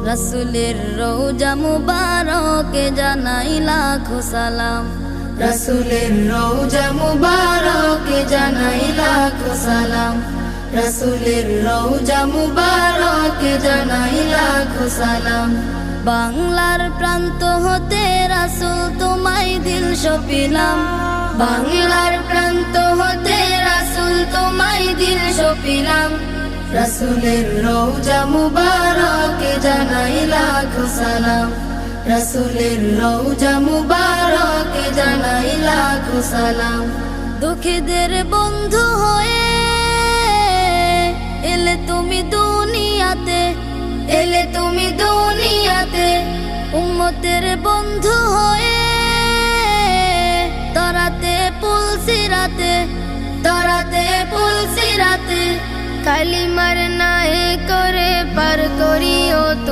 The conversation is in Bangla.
রাসূলের রওজা মুবারকে জানাই লাখো সালাম। রাসূলের রওজা মুবারকে জানাই লাখো সালাম। রাসূলের রওজা মুবারকে জানাই লাখো সালাম। বাংলার প্রান্ত হতে রাসূল তোমায় দিল সপিলাম। বাংলার প্রান্ত হতে রাসূল তোমায় দিল সপিলাম। রাসূলের রওজা মুবারকে জানাই লাখো সালাম। রাসূলের রওজা মুবারকে জানাই লাখো সালাম। দুঃখীদের বন্ধু হয়ে এলে তুমি দুনিয়াতে, এলে তুমি দুনিয়াতে। উম্মতের বন্ধু হয়ে তরাতে পুলসিরাতে, তরাতে পুলসিরাতে। কালিমার নায়ে করে পার করিও তুমি।